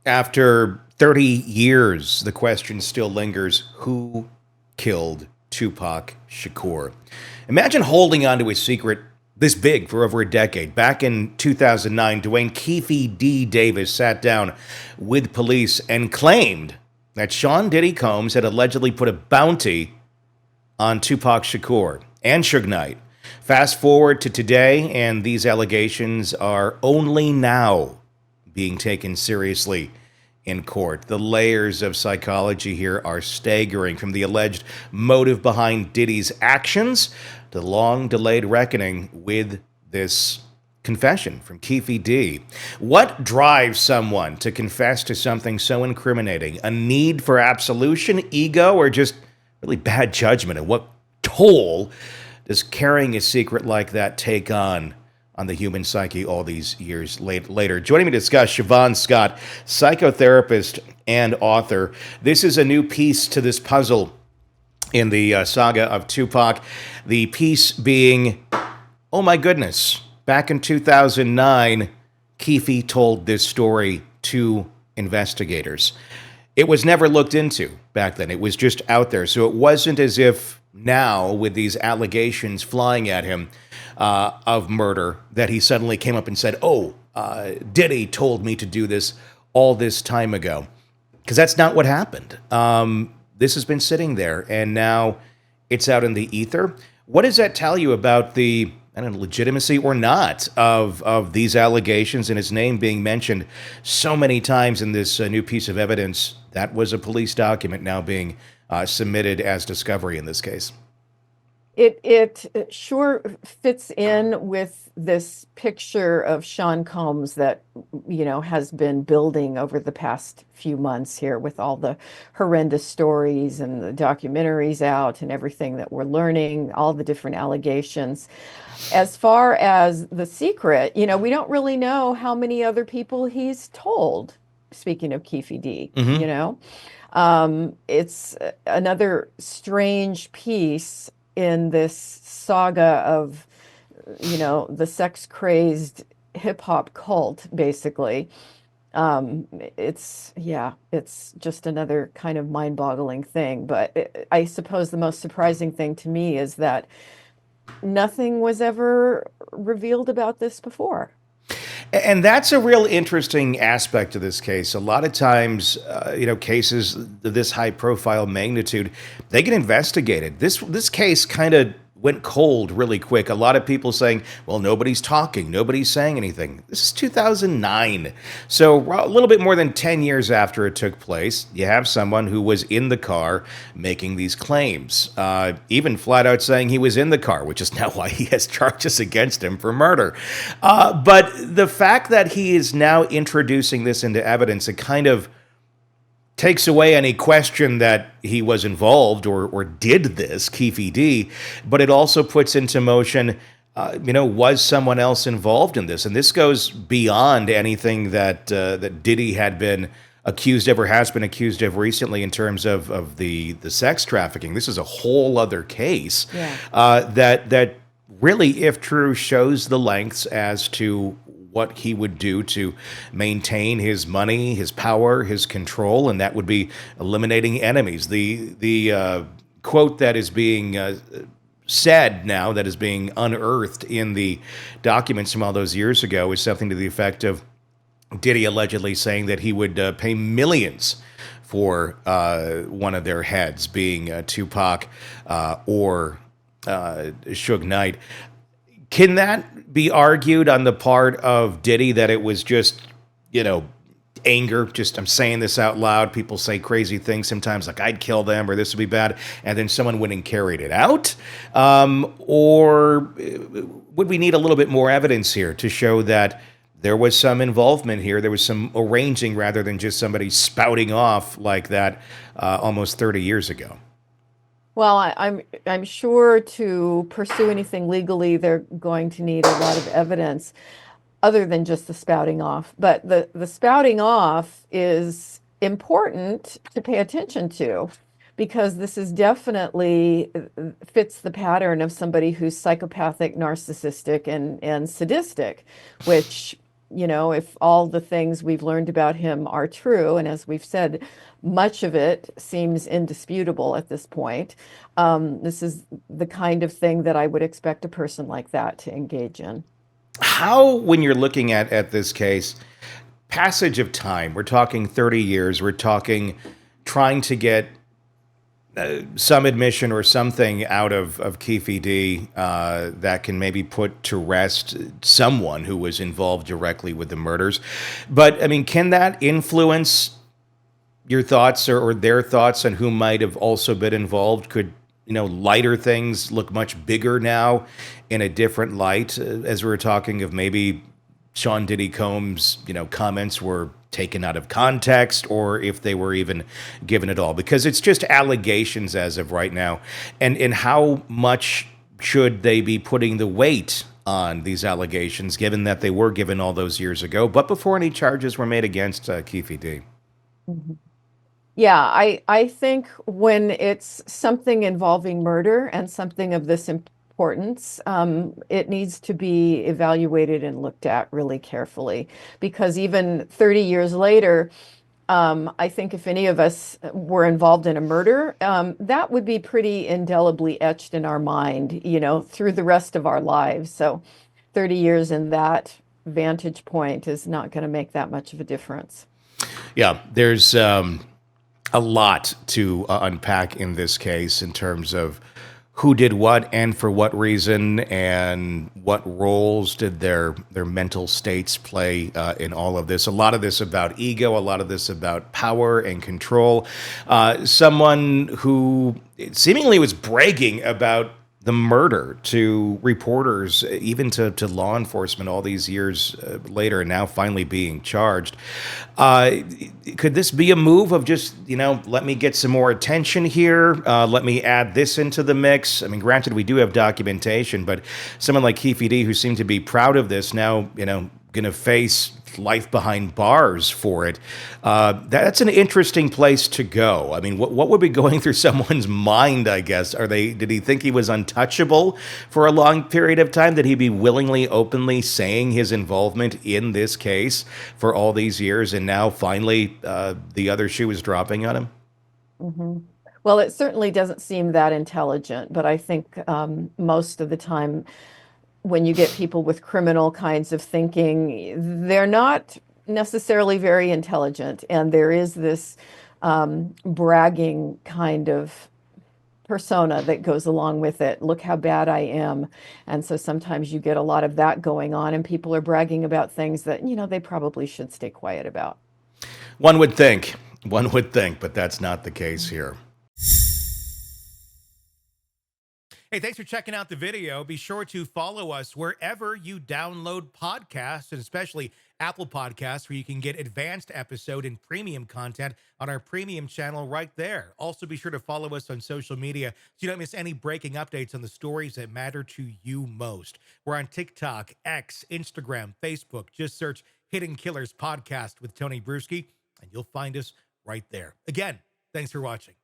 After 30 years, the question still lingers: who killed Tupac Shakur? Imagine holding on to a secret this big for over a decade. Back in 2009, Dwayne Keefe D Davis sat down with police and claimed that Sean Diddy Combs had allegedly put a bounty on Tupac Shakur and Suge Knight. Fast forward to today, and these allegations are only now being taken seriously in court. The layers of psychology here are staggering, from the alleged motive behind Diddy's actions to the long delayed reckoning with this confession from Keefe D. What drives someone to confess to something so incriminating? A need for absolution, ego, or just really bad judgment? And what toll does carrying a secret like that take on the human psyche all these years later? Joining me to discuss, Siobhan Scott, psychotherapist and author. This is a new piece to this puzzle in the saga of Tupac. The piece being, oh my goodness, back in 2009, Keefe told this story to investigators. It was never looked into back then. It was just out there. So it wasn't as if now, with these allegations flying at him of murder, that he suddenly came up and said, Diddy told me to do this all this time ago. Because that's not what happened. This has been sitting there, and now it's out in the ether. What does that tell you about the legitimacy or not of these allegations and his name being mentioned so many times in this new piece of evidence? That was a police document now being submitted as discovery in this case. It sure fits in with this picture of Sean Combs that, has been building over the past few months here, with all the horrendous stories and the documentaries out and everything that we're learning, all the different allegations. As far as the secret, we don't really know how many other people he's told. Speaking of Keefe D, it's another strange piece in this saga of, the sex crazed hip hop cult, basically. It's just another kind of mind boggling thing. But I suppose the most surprising thing to me is that nothing was ever revealed about this before. And that's a real interesting aspect of this case. A lot of times, cases of this high profile magnitude, they get investigated. This case kind of went cold really quick. A lot of people saying, well, nobody's talking, nobody's saying anything. This is 2009. So a little bit more than 10 years after it took place, you have someone who was in the car making these claims, even flat out saying he was in the car, which is now why he has charges against him for murder. But the fact that he is now introducing this into evidence, it kind of takes away any question that he was involved or did this, Keefe D, but it also puts into motion, was someone else involved in this? And this goes beyond anything that Diddy had been accused of or has been accused of recently in terms of the sex trafficking. This is a whole other case. That really, if true, shows the lengths as to what he would do to maintain his money, his power, his control, and that would be eliminating enemies. The quote that is being said now, that is being unearthed in the documents from all those years ago, is something to the effect of Diddy allegedly saying that he would pay millions for one of their heads, being Tupac or Suge Knight. Can that be argued on the part of Diddy that it was just, anger? Just, I'm saying this out loud. People say crazy things sometimes, like I'd kill them or this would be bad, and then someone went and carried it out? Or would we need a little bit more evidence here to show that there was some involvement here? There was some arranging rather than just somebody spouting off like that almost 30 years ago. Well, I'm sure to pursue anything legally, they're going to need a lot of evidence other than just the spouting off. But the spouting off is important to pay attention to, because this is definitely fits the pattern of somebody who's psychopathic, narcissistic, and sadistic, which if all the things we've learned about him are true, and as we've said, much of it seems indisputable at this point, this is the kind of thing that I would expect a person like that to engage in. How, when you're looking at this case, passage of time, we're talking 30 years, we're talking trying to get some admission or something out of Keefe D that can maybe put to rest someone who was involved directly with the murders. But I mean, can that influence your thoughts or their thoughts on who might have also been involved? Could lighter things look much bigger now in a different light, as we were talking of maybe Sean Diddy Combs, comments were taken out of context, or if they were even given at all, because it's just allegations as of right now. And how much should they be putting the weight on these allegations, given that they were given all those years ago, but before any charges were made against Keefe D? Mhm. Yeah, I think when it's something involving murder and something of this importance, it needs to be evaluated and looked at really carefully. Because even 30 years later, I think if any of us were involved in a murder, that would be pretty indelibly etched in our mind, through the rest of our lives. So 30 years in that vantage point is not going to make that much of a difference. Yeah, there's a lot to unpack in this case in terms of who did what and for what reason, and what roles did their mental states play in all of this. A lot of this about ego, a lot of this about power and control. Someone who seemingly was bragging about the murder to reporters, even to law enforcement, all these years later, and now finally being charged. Uh, could this be a move of just, let me get some more attention here? Let me add this into the mix. I mean, granted, we do have documentation, but someone like Keefe D, who seemed to be proud of this, now, going to face life behind bars for it. That's an interesting place to go. I mean, what would be going through someone's mind, I guess? Did he think he was untouchable for a long period of time? Did he be willingly, openly saying his involvement in this case for all these years, and now finally the other shoe is dropping on him? Hmm. Well, it certainly doesn't seem that intelligent, but I think most of the time when you get people with criminal kinds of thinking, they're not necessarily very intelligent. And there is this bragging kind of persona that goes along with it. Look how bad I am. And so sometimes you get a lot of that going on, and people are bragging about things that, they probably should stay quiet about. One would think, but that's not the case here. Hey, thanks for checking out the video. Be sure to follow us wherever you download podcasts, and especially Apple Podcasts, where you can get advanced episode and premium content on our premium channel right there. Also, be sure to follow us on social media so you don't miss any breaking updates on the stories that matter to you most. We're on TikTok, X, Instagram, Facebook. Just search Hidden Killers Podcast with Tony Bruschi, and you'll find us right there. Again, thanks for watching.